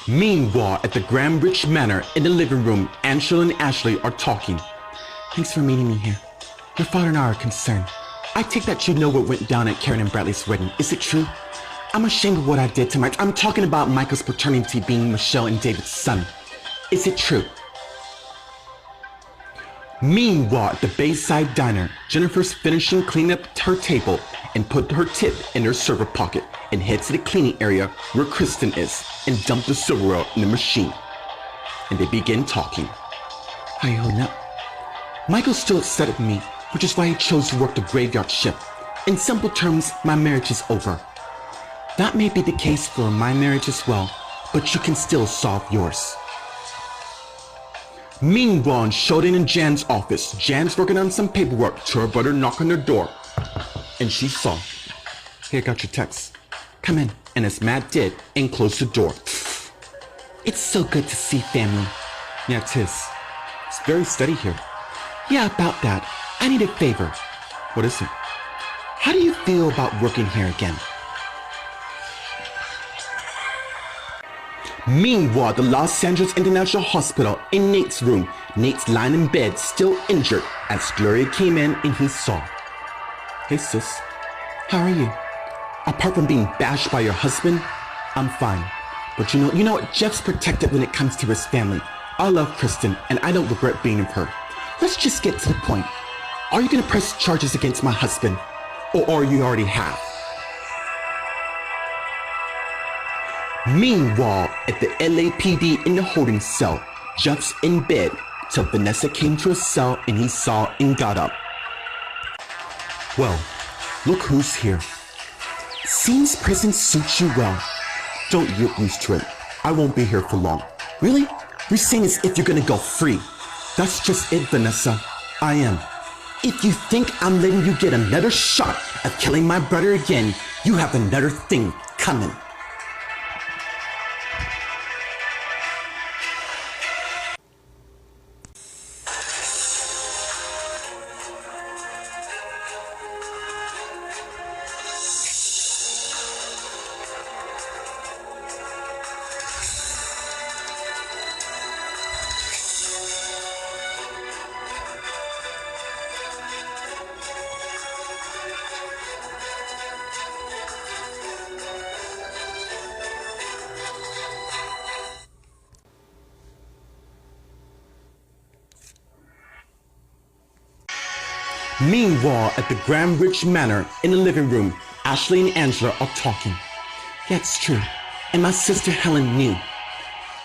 Meanwhile, at the Grambridge Manor in the living room, Angela and Ashley are talking. Thanks for meeting me here. Your father and I are concerned. I take that you know what went down at Karen and Bradley's wedding. Is it true? I'm ashamed of what I did to Mike. I'm talking about Michael's paternity being Michelle and David's son. Is it true? Meanwhile, at the Bayside Diner, Jennifer's finishing cleaning up her table and put her tip in her server pocket and head to the cleaning area where Kristen is and dump the silverware in the machine. And they begin talking. How are you holding up? Michael's still upset at me, which is why he chose to work the graveyard shift. In simple terms, my marriage is over. That may be the case for my marriage as well, but you can still solve yours. Meanwhile, in Sheldon and Jan's office, Jan's working on some paperwork till her brother knocked on their door. And she saw, "Here, I got your text. Come in." And as Matt did, and closed the door. It's so good to see family. Yeah, it is. It's very steady here. Yeah, about that. I need a favor. What is it? How do you feel about working here again? Meanwhile, at the Los Angeles International Hospital, in Nate's room, Nate's lying in bed, still injured, as Gloria came in and he saw. Hey sis, how are you? Apart from being bashed by your husband, I'm fine. But you know what? Jeff's protected when it comes to his family. I love Kristen, and I don't regret being with her. Let's just get to the point. Are you gonna press charges against my husband? Or you already have? Meanwhile, at the LAPD in the holding cell, Jeff's in bed till Vanessa came to his cell and he saw and got up. Well, look who's here. Seems prison suits you well. Don't get used to it. I won't be here for long. Really? You're saying as if you're gonna go free. That's just it, Vanessa. I am. If you think I'm letting you get another shot at killing my brother again, you have another thing coming. Meanwhile, at the Grambridge Manor in the living room, Ashley and Angela are talking. Yeah, it's true. And my sister Helen knew.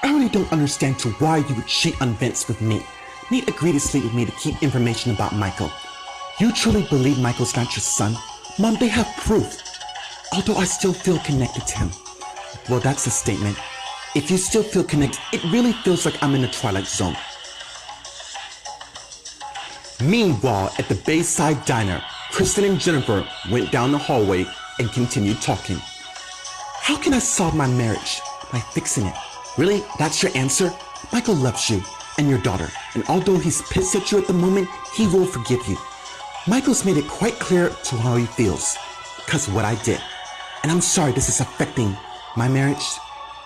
I really don't understand to why you would cheat on Vince with Nate. Nate agreed to sleep with me to keep information about Michael. You truly believe Michael's not your son? Mom, they have proof. Although I still feel connected to him. Well, that's a statement. If you still feel connected, it really feels like I'm in the Twilight Zone. Meanwhile, at the Bayside Diner, Kristen and Jennifer went down the hallway and continued talking. How can I solve my marriage? By fixing it. Really? That's your answer? Michael loves you and your daughter, and although he's pissed at you at the moment, he will forgive you. Michael's made it quite clear to how he feels because of what I did. And I'm sorry this is affecting my marriage.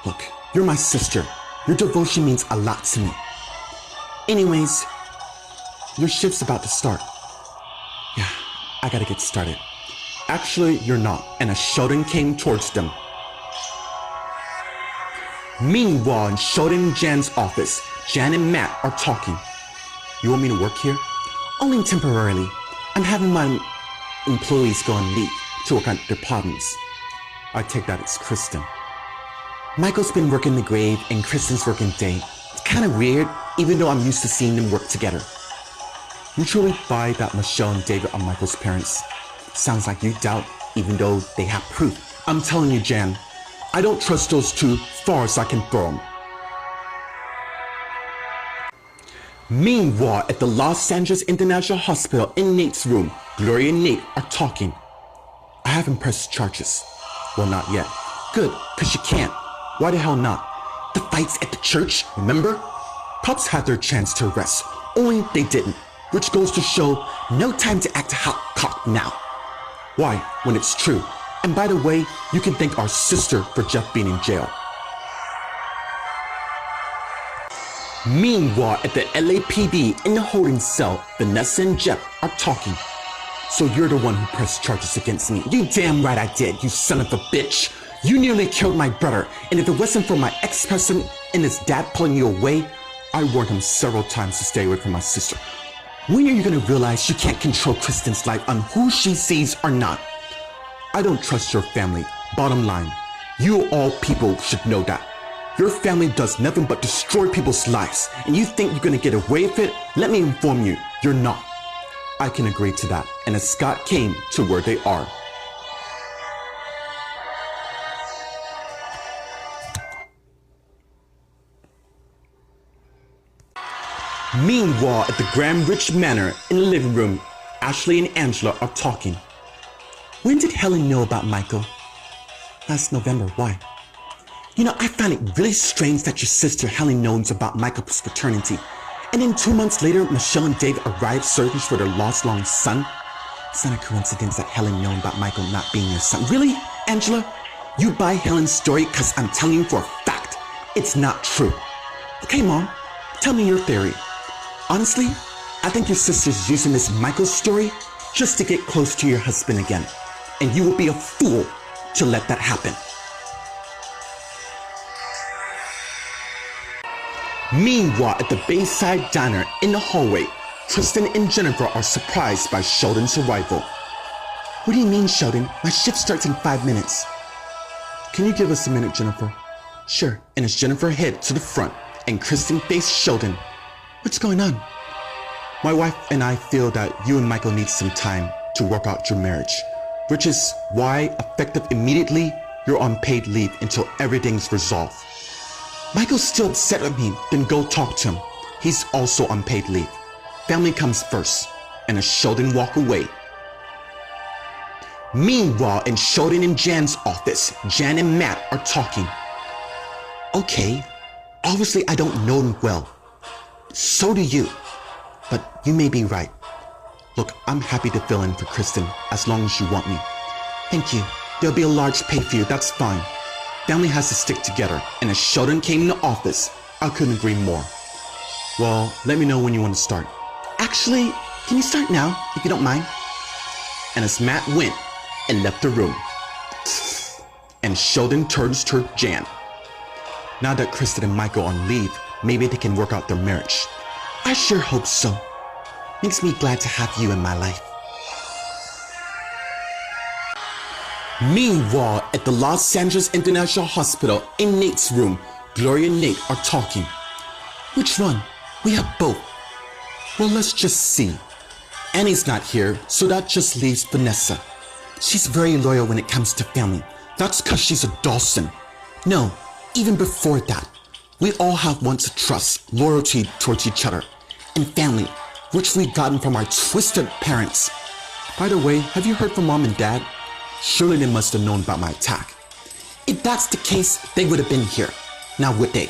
Look, you're my sister. Your devotion means a lot to me. Anyways, your shift's about to start. Yeah, I gotta get started. Actually, you're not. And as Sheldon came towards them. Meanwhile, in Sheldon and Jan's office, Jan and Matt are talking. You want me to work here? Only temporarily. I'm having my employees go on leave to work on their problems. I take that as Kristen. Michael's been working the grave and Kristen's working day. It's kind of weird, even though I'm used to seeing them work together. You truly buy that Michelle and David are Michael's parents? Sounds like you doubt, even though they have proof. I'm telling you, Jan, I don't trust those two far as I can throw them. Meanwhile, at the Los Angeles International Hospital in Nate's room, Gloria and Nate are talking. I haven't pressed charges. Well, not yet. Good, because you can't. Why the hell not? The fights at the church, remember? Cops had their chance to arrest, only they didn't. Which goes to show, no time to act hot-cocked now. Why, when it's true? And by the way, you can thank our sister for Jeff being in jail. Meanwhile, at the LAPD in the holding cell, Vanessa and Jeff are talking. So you're the one who pressed charges against me. You damn right I did, you son of a bitch. You nearly killed my brother, and if it wasn't for my ex-husband and his dad pulling you away, I warned him several times to stay away from my sister. When are you gonna realize you can't control Kristen's life on who she sees or not? I don't trust your family. Bottom line, you all people should know that. Your family does nothing but destroy people's lives, and you think you're gonna get away with it? Let me inform you, you're not. I can agree to that, and as Scott came to where they are. Meanwhile, at the Grand Rich Manor in the living room, Ashley and Angela are talking. When did Helen know about Michael? Last November. Why? You know, I find it really strange that your sister Helen knows about Michael's paternity, and then 2 months later, Michelle and David arrived searching for their lost-long son. It's not a coincidence that Helen known about Michael not being your son. Really, Angela? You buy Helen's story because I'm telling you for a fact, it's not true. Okay, Mom, tell me your theory. Honestly, I think your sister's using this Michael story just to get close to your husband again. And you will be a fool to let that happen. Meanwhile, at the Bayside Diner in the hallway, Tristan and Jennifer are surprised by Sheldon's arrival. What do you mean, Sheldon? My shift starts in 5 minutes. Can you give us a minute, Jennifer? Sure. And as Jennifer heads to the front and Kristen faces Sheldon, what's going on? My wife and I feel that you and Michael need some time to work out your marriage, which is why, effective immediately, you're on paid leave until everything's resolved. Michael's still upset at me, then go talk to him. He's also on paid leave. Family comes first, and as Sheldon walk away. Meanwhile, in Sheldon and Jan's office, Jan and Matt are talking. Okay, obviously I don't know them well. So do you, but you may be right. Look, I'm happy to fill in for Kristen as long as you want me. Thank you. There'll be a large pay for you, that's fine. Family has to stick together, and as Sheldon came in the office, I couldn't agree more. Well, let me know when you want to start. Actually, can you start now, if you don't mind? And as Matt went and left the room, and Sheldon turns to Jan. Now that Kristen and Michael are on leave, maybe they can work out their marriage. I sure hope so. Makes me glad to have you in my life. Meanwhile, at the Los Angeles International Hospital, in Nate's room, Gloria and Nate are talking. Which one? We have both. Well, let's just see. Annie's not here, so that just leaves Vanessa. She's very loyal when it comes to family. That's because she's a Dawson. No, even before that, we all have once a trust, loyalty towards each other, and family, which we've gotten from our twisted parents. By the way, have you heard from Mom and Dad? Surely they must have known about my attack. If that's the case, they would have been here. Now would they?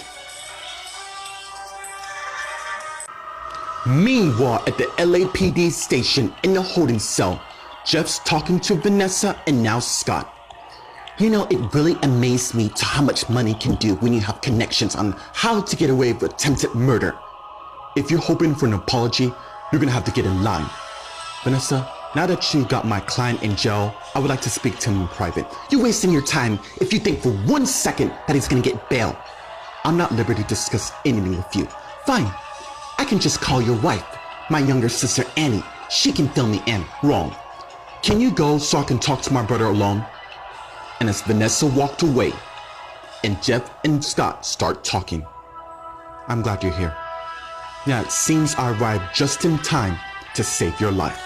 Meanwhile, at the LAPD station in the holding cell, Jeff's talking to Vanessa and now Scott. You know, it really amazed me to how much money can do when you have connections on how to get away with attempted murder. If you're hoping for an apology, you're gonna have to get in line. Vanessa, now that you got my client in jail, I would like to speak to him in private. You're wasting your time if you think for 1 second that he's gonna get bail. I'm not at liberty to discuss anything with you. Fine, I can just call your wife, my younger sister Annie. She can fill me in. Wrong. Can you go so I can talk to my brother alone? And as Vanessa walked away, and Jeff and Scott start talking. I'm glad you're here. Yeah, it seems I arrived just in time to save your life.